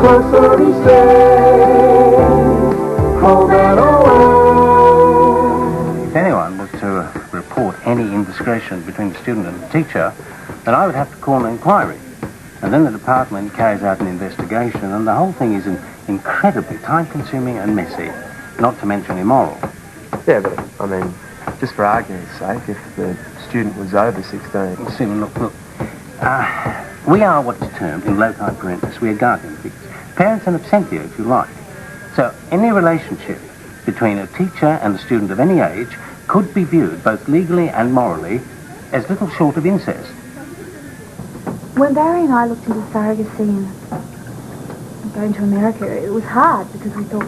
closer he stays, home and away. If anyone was to report any indiscretion between the student and the teacher, then I would have to call an inquiry. And then the department carries out an investigation, and the whole thing is incredibly time-consuming and messy, not to mention immoral. Yeah, but, I mean, just for argument's sake, if the student was over 16... Stephen, look. We are what's termed, in loci parentis, we are guardian figures. Parents and absentia, if you like. So any relationship between a teacher and a student of any age could be viewed, both legally and morally, as little short of incest. When Barry and I looked into surrogacy and going to America, it was hard because we thought,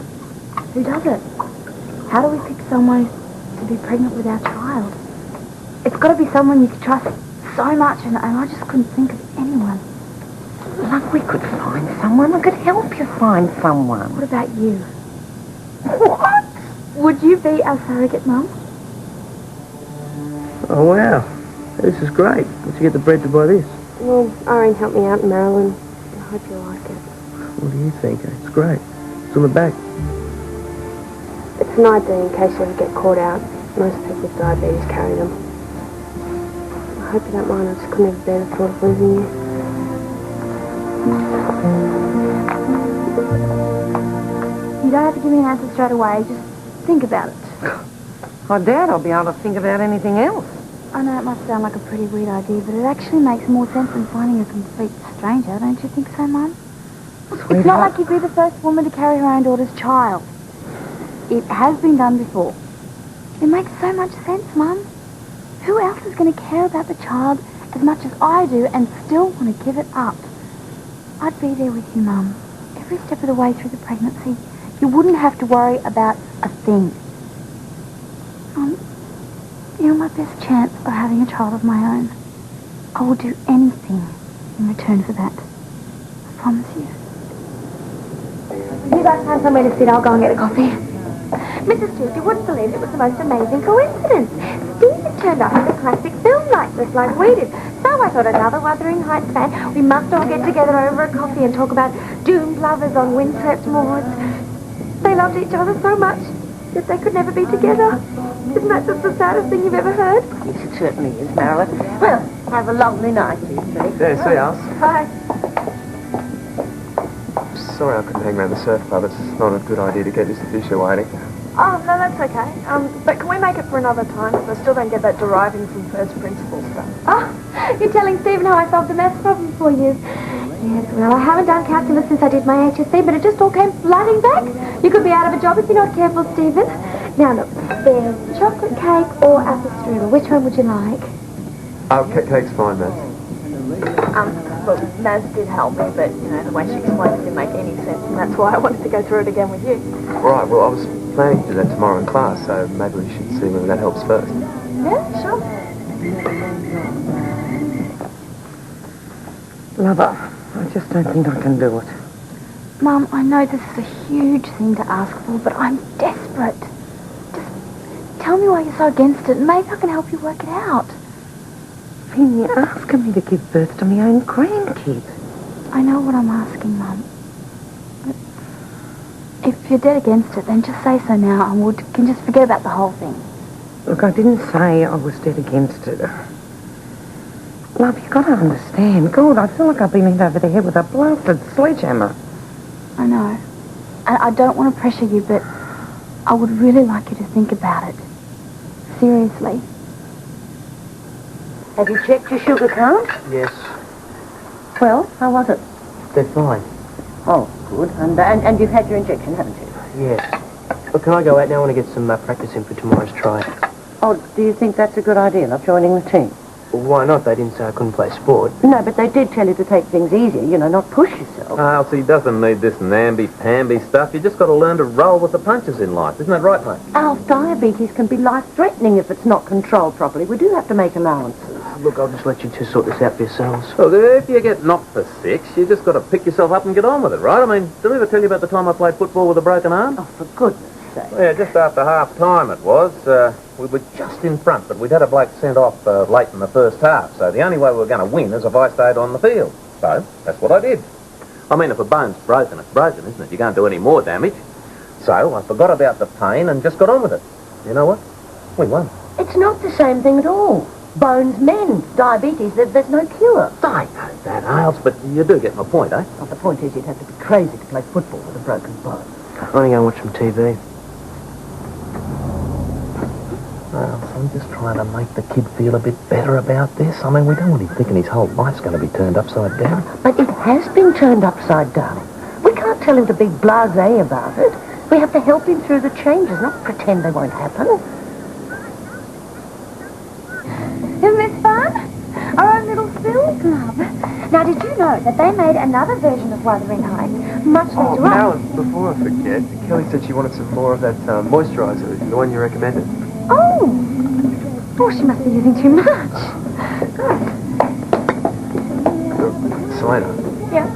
who does it? How do we pick someone to be pregnant with our child? It's got to be someone you can trust so much, and I just couldn't think of anyone. Look, we could find someone. I could help you find someone. What about you? What? Would you be our surrogate mum? Oh, wow. This is great. Where'd you get the bread to buy this? Well, Irene helped me out in Maryland. I hope you like it. What do you think? It's great. It's on the back. It's an ID in case you ever get caught out. Most people with diabetes carry them. I hope you don't mind. I just couldn't ever bear the thought of losing you. You don't have to give me an answer straight away. Just think about it. I doubt I'll be able to think about anything else. I know it must sound like a pretty weird idea, but it actually makes more sense than finding a complete stranger, don't you think so, Mum? It's not like you'd be the first woman to carry her own daughter's child. It has been done before. It makes so much sense, Mum. Who else is going to care about the child as much as I do and still want to give it up? I'd be there with you, Mum. Every step of the way through the pregnancy, you wouldn't have to worry about a thing. You're my best chance of having a child of my own. I will do anything in return for that. I promise you. You guys find somewhere to sit, I'll go and get a coffee. Mrs. Stewart, you wouldn't believe it was the most amazing coincidence. Stephen turned up at the classic film night just like we did. So I thought, another Wuthering Heights fan, we must all get together over a coffee and talk about doomed lovers on windswept moors. They loved each other so much that they could never be together. Isn't that just the saddest thing you've ever heard? Yes, it certainly is, Marilyn. Well, have a lovely night, you three. Yeah, see us. Bye. Sorry I couldn't hang around the surf club. It's not a good idea to get this official waiting. Oh, no, that's okay. But can we make it for another time? I still don't get that deriving from first principles stuff. Oh, you're telling Stephen how I solved the maths problem for you. Yes, well, I haven't done calculus since I did my HSC, but it just all came flooding back. You could be out of a job if you're not careful, Stephen. Now, look, there's chocolate cake or apple strudel. Which one would you like? Oh, cake's fine, man. Look, Naz did help me, but, you know, the way she explained it didn't make any sense, and that's why I wanted to go through it again with you. Right, well, I was planning to do that tomorrow in class, so maybe we should see whether that helps first. Yeah, sure. Lover, I just don't think I can do it. Mum, I know this is a huge thing to ask for, but I'm desperate. Just tell me why you're so against it, and maybe I can help you work it out. Then you're asking me to give birth to my own grandkid. I know what I'm asking, Mum. But if you're dead against it, then just say so now, and we can just forget about the whole thing. Look, I didn't say I was dead against it. Love, you've got to understand. God, I feel like I've been hit over the head with a blasted sledgehammer. I know. And I don't want to pressure you, but I would really like you to think about it. Seriously. Have you checked your sugar count? Yes. Well, how was it? They're fine. Oh, good. And you've had your injection, haven't you? Yes. Well, can I go out now? I want to get some practice in for tomorrow's try. Oh, do you think that's a good idea, not joining the team? Well, why not? They didn't say I couldn't play sport. No, but they did tell you to take things easier, you know, not push yourself. Elsie doesn't need this namby-pamby stuff. You just got to learn to roll with the punches in life. Isn't that right, mate? Alf, diabetes can be life-threatening if it's not controlled properly. We do have to make allowances. Look, I'll just let you two sort this out for yourselves. Well, if you get knocked for 6, you just got to pick yourself up and get on with it, right? I mean, did I ever tell you about the time I played football with a broken arm? Oh, for goodness sake. Yeah, just after half-time it was. We were just in front, but we'd had a bloke sent off late in the first half, so the only way we were going to win is if I stayed on the field. So, that's what I did. I mean, if a bone's broken, it's broken, isn't it? You can't do any more damage. So I forgot about the pain and just got on with it. You know what? We won. It's not the same thing at all. Bones mend. Diabetes, there's no cure. I know that, Ailes, but you do get my point, eh? Well, the point is you'd have to be crazy to play football with a broken bone. I'm only going to watch some TV. Well, I'm just trying to make the kid feel a bit better about this. I mean, we don't want him thinking his whole life's going to be turned upside down. But it has been turned upside down. We can't tell him to be blasé about it. We have to help him through the changes, not pretend they won't happen. Isn't this fun? Our own little film club. Now, did you know that they made another version of Wuthering Heights much later on? Marilyn, before I forget, Kelly said she wanted some more of that moisturiser, the one you recommended. Oh! Oh, she must be using too much. Good. Selina, Yeah?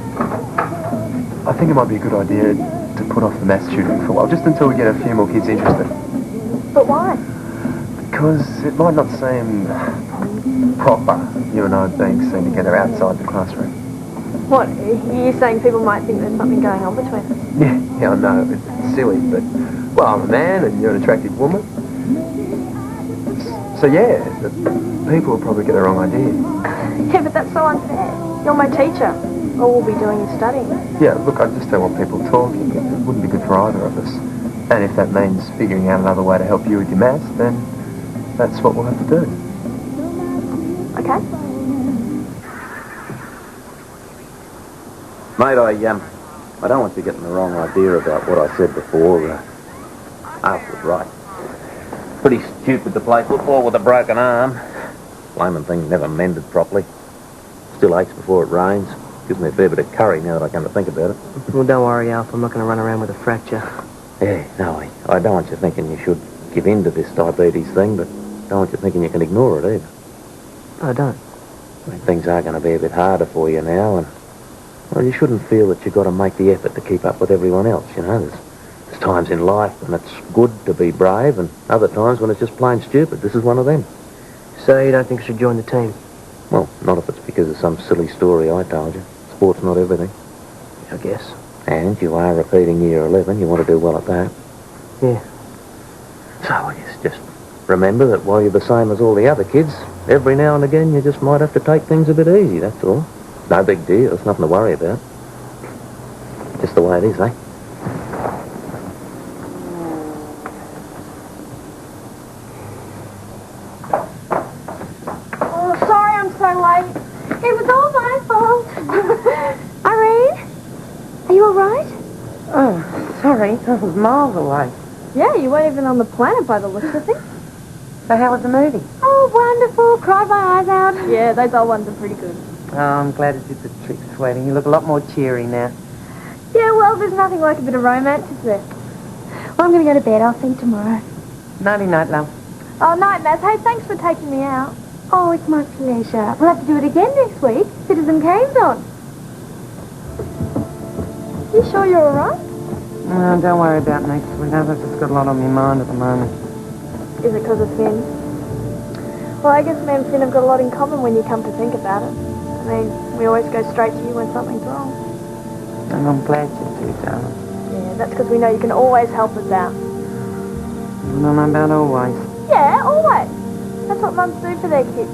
I think it might be a good idea to put off the maths tutoring for a while, just until we get a few more kids interested. But why? Because it might not seem proper, you and I being seen together outside the classroom. What, are you saying people might think there's something going on between us? Yeah, I know, it's silly, but, well, I'm a man and you're an attractive woman. So yeah, the people will probably get the wrong idea. Yeah, but that's so unfair. You're my teacher. All we'll be doing is studying. Yeah, look, I just don't want people talking. It wouldn't be good for either of us. And if that means figuring out another way to help you with your maths, then that's what we'll have to do. Okay? Mate, I don't want you getting the wrong idea about what I said before. Alf was right. Pretty stupid to play football with a broken arm. Blaming thing never mended properly. Still aches before it rains. Gives me a fair bit of curry now that I come to think about it. Well, don't worry, Alf. I'm not going to run around with a fracture. Yeah, no, I don't want you thinking you should give in to this diabetes thing, but don't want you thinking you can ignore it either. I don't. I mean, things are going to be a bit harder for you now, and, well, you shouldn't feel that you've got to make the effort to keep up with everyone else, you know. There's times in life when it's good to be brave, and other times when it's just plain stupid. This is one of them. So you don't think I should join the team? Well, not if it's because of some silly story I told you. Sport's not everything. I guess. And you are repeating year 11. You want to do well at that. Yeah. So I guess just remember that while you're the same as all the other kids, every now and again you just might have to take things a bit easy, that's all. No big deal. It's nothing to worry about. Just the way it is, eh? Oh, sorry I'm so late. It was all my fault. Irene? Are you all right? Oh, sorry. I was miles away. Yeah, you weren't even on the planet by the looks of things. So how was the movie? Oh, wonderful. Cried my eyes out. Yeah, those old ones are pretty good. Oh, I'm glad it did the trick, sweetie. You look a lot more cheery now. Yeah, well, there's nothing like a bit of romance, is there? Well, I'm going to go to bed. I'll see you tomorrow. Nighty-night, love. Oh, night, Maz. Hey, thanks for taking me out. Oh, it's my pleasure. We'll have to do it again next week. Citizen Kane's on. You sure you're all right? Oh, don't worry about me, sweetheart. I've just got a lot on my mind at the moment. Is it because of Finn? Well, I guess me and Finn have got a lot in common when you come to think about it. I mean, we always go straight to you when something's wrong. And I'm glad you do, darling. Yeah, that's because we know you can always help us out. I don't know about always. Yeah, always. That's what mums do for their kids.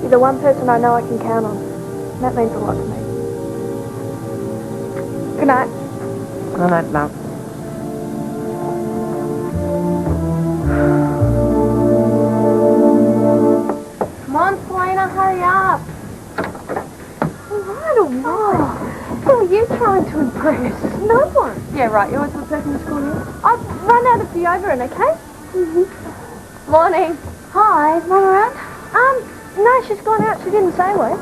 You're the one person I know I can count on. And that means a lot to me. Good night. Good night, love. Come on, Selina, hurry up. Right away. Who are you trying to impress? No one. Yeah, right. You're always the person in school here. I've run out of deodorant, okay? Mm-hmm. Morning. Hi, is Mum around? No, she's gone out. She didn't say where.